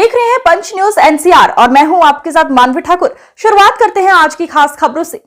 देख रहे हैं पंच न्यूज एनसीआर और मैं हूं आपके साथ मानवी ठाकुर। शुरुआत करते हैं आज की खास खबरों से।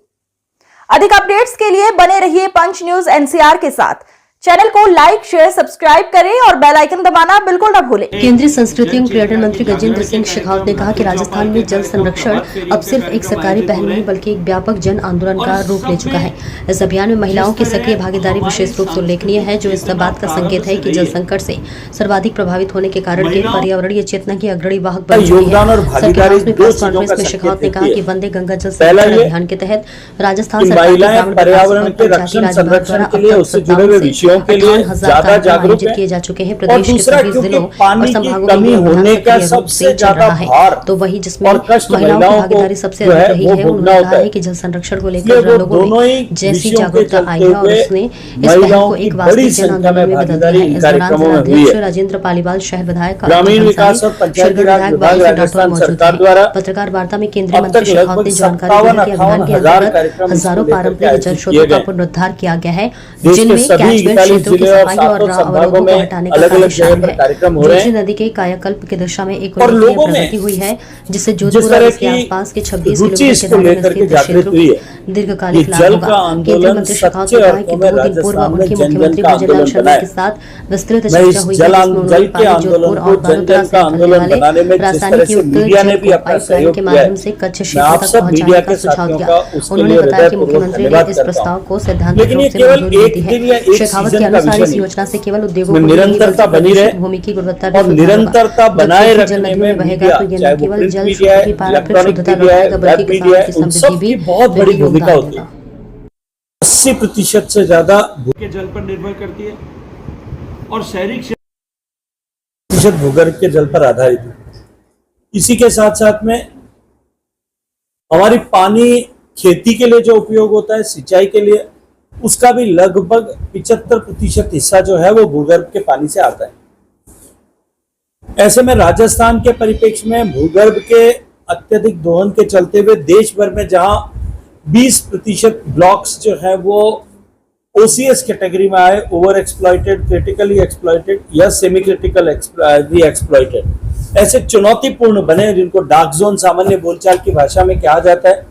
अधिक अपडेट्स के लिए बने रहिए पंच न्यूज एनसीआर के साथ। चैनल को लाइक, शेयर, सब्सक्राइब करें और बेल आइकन दबाना बिल्कुल न भूलें। केंद्रीय संस्कृति एवं पर्यटन मंत्री गजेंद्र सिंह शेखावत ने कहा कि राजस्थान में जल संरक्षण अब सिर्फ एक सरकारी पहल नहीं बल्कि एक व्यापक जन आंदोलन का रूप ले चुका है। इस अभियान में महिलाओं की सक्रिय भागीदारी विशेष रूप से उल्लेखनीय है, जो इस बात का संकेत है कि जल संकट से सर्वाधिक प्रभावित होने के कारण के पर्यावरणीय चेतना की अग्रणी वाहक बन चुकी है। सरकार में प्रेस कॉन्फ्रेंस में शेखावत ने कहा कि वंदे गंगा जल संरक्षण अभियान के तहत राजस्थान सरकार पर्यावरण के रक्षण संरक्षण के लिए उससे जुड़े हुए विषयों के लिए ज्यादा जागरूक किए जा चुके हैं। और प्रदेश के दूसरा सभी जिलों और पानी की संभागों कमी में होने का सबसे ज्यादा भार तो वही जिसमें और कष्ट महिलाओं की भागीदारी सबसे अधिक रही है। उन्होंने कहा है कि जल संरक्षण को लेकर लोगों में जैसी जागरूकता आई है और उसने इस पहल को एक वास्तविक जन आंदोलन में बदल दिया है। इस दौरान जिलाध्यक्ष राजेंद्र पालीवाल, शहर विधायक ग्रामीण विकास और पंचायती राज विभाग राजस्थान सरकार द्वारा पत्रकार वार्ता में केंद्रीय मंत्री शेखावत ने जानकारी दी कि अभियान के अंतर्गत हजारों पारंपरिक जल स्रोतों का पुनरुद्धार किया गया है, जिनमें कैचमेंट क्षेत्रों की सफाई और अवरोधों को हटाने का कार्य शामिल है। जोशी नदी के कायाकल्प की दिशा में एक उल्लेखनीय प्रगति हुई है, जिससे जोधपुर और इसके आसपास के 26 किलोमीटर के दायरे में स्थित दीर्घकालिक लाभ होगा। केंद्रीय मंत्री शेखावत ने कहा कि 2 दिन पूर्व उनके मुख्यमंत्री भजनलाल शर्मा के साथ विस्तृत चर्चा हुई है, जिसमें उन्होंने पानी जोधपुर और बड़ोदरा से निकलने वाले रासायनिक युक्त जल को पाइपलाइन के माध्यम से कच्छ क्षेत्र तक पहुंचाने का सुझाव दिया। उन्होंने बताया कि मुख्यमंत्री ने इस प्रस्ताव को सैद्धांतिक रूप से मंजूरी दी है। शेखावत के अनुसार इस योजना से केवल उद्योगों को निरंतरता बनी रहे भूमि की गुणवत्ता और निरंतरता बनाए रखने में बहेगा तो ये न केवल जल स्रोत की पारंपरिक शुद्धता बढ़ाएगा बल्कि किसानों की समृद्धि भी बहुत बड़ी भूमिका होती है। 80% से ज्यादा के जल पर निर्भर करती है और शहरी क्षेत्र भूगर्भ के जल पर आधारित है। इसी के साथ साथ में हमारी पानी खेती के लिए जो उपयोग होता है, सिंचाई के लिए, उसका भी लगभग 75% हिस्सा जो है वो भूगर्भ के पानी से आता है। ऐसे में राजस्थान के परिप्रेक्ष्य में भूगर्भ के अत्यधिक दोहन के चलते हुए देश भर में जहां 20% ब्लॉक्स जो है वो ओसीएस कैटेगरी में आए, ओवर एक्सप्लॉइटेड, क्रिटिकली एक्सप्लॉइटेड या सेमी क्रिटिकल एक्सप्लॉइटेड, ऐसे चुनौतीपूर्ण बने जिनको डार्क जोन सामान्य बोलचाल की भाषा में कहा जाता है।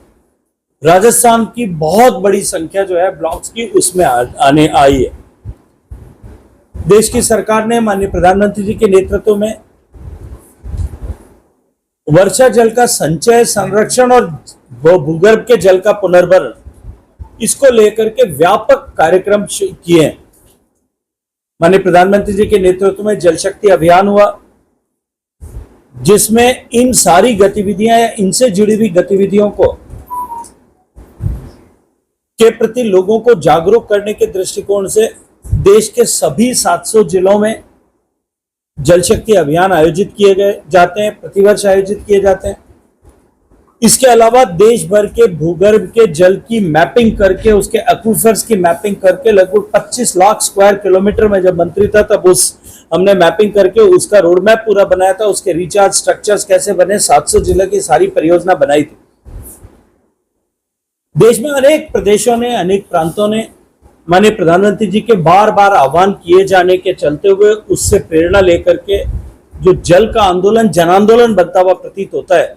राजस्थान की बहुत बड़ी संख्या जो है ब्लॉक्स की उसमें आने आई है। देश की सरकार ने माननीय प्रधानमंत्री जी के नेतृत्व में वर्षा जल का संचय, संरक्षण और भूगर्भ के जल का पुनर्भरण, इसको लेकर के व्यापक कार्यक्रम किए हैं। माननीय प्रधानमंत्री जी के नेतृत्व में जल शक्ति अभियान हुआ, जिसमें इन सारी गतिविधियां या इनसे जुड़ी हुई गतिविधियों को के प्रति लोगों को जागरूक करने के दृष्टिकोण से देश के सभी 700 जिलों में जल शक्ति अभियान आयोजित किए गए जाते हैं, प्रतिवर्ष आयोजित किए जाते हैं। इसके अलावा देश भर के भूगर्भ के जल की मैपिंग करके, उसके एक्विफर्स की मैपिंग करके लगभग 25 लाख स्क्वायर किलोमीटर में जब मंत्री था तब हमने मैपिंग करके उसका रोड मैप पूरा बनाया था। उसके रिचार्ज स्ट्रक्चर्स कैसे बने, 700 जिले की सारी परियोजना बनाई थी। देश में अनेक प्रदेशों ने, अनेक प्रांतों ने माननीय प्रधानमंत्री जी के बार बार आह्वान किए जाने के चलते हुए उससे प्रेरणा लेकर के जो जल का आंदोलन जन आंदोलन बनता हुआ प्रतीत होता है,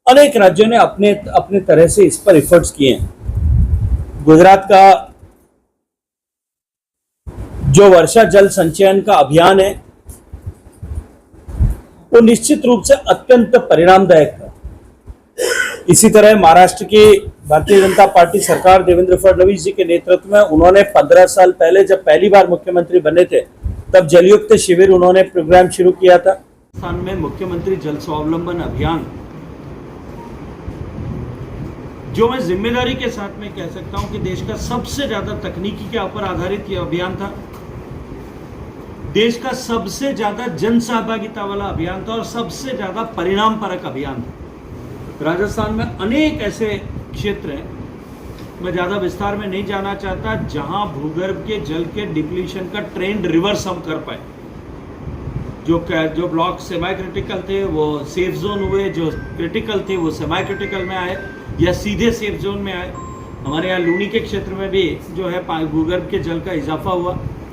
अनेक राज्यों ने अपने अपने तरह से इस पर एफर्ट्स किए हैं। गुजरात का जो वर्षा जल संचयन का अभियान है वो निश्चित रूप से अत्यंत परिणामदायक है। इसी तरह महाराष्ट्र की भारतीय जनता पार्टी सरकार देवेंद्र फडणवीस जी के नेतृत्व में उन्होंने 15 साल पहले जब पहली बार मुख्यमंत्री बने थे तब जलयुक्त शिविर उन्होंने प्रोग्राम शुरू किया था। राजस्थान में मुख्यमंत्री जल स्वावलंबन अभियान, जो मैं जिम्मेदारी के साथ में कह सकता हूं कि देश का सबसे ज्यादा तकनीकी के ऊपर आधारित यह अभियान था, देश का सबसे ज्यादा जन सहभागिता वाला अभियान था और सबसे ज्यादा परिणाम परक अभियान था। राजस्थान में अनेक ऐसे क्षेत्र हैं, मैं ज़्यादा विस्तार में नहीं जाना चाहता, जहां भूगर्भ के जल के डिप्लीशन का ट्रेंड रिवर्स हम कर पाए। जो ब्लॉक सेमी क्रिटिकल थे वो सेफ जोन हुए, जो क्रिटिकल थे वो सेमी क्रिटिकल में आए या सीधे सेफ जोन में आए। हमारे यहाँ लूनी के क्षेत्र में भी जो है भूगर्भ के जल का इजाफा हुआ।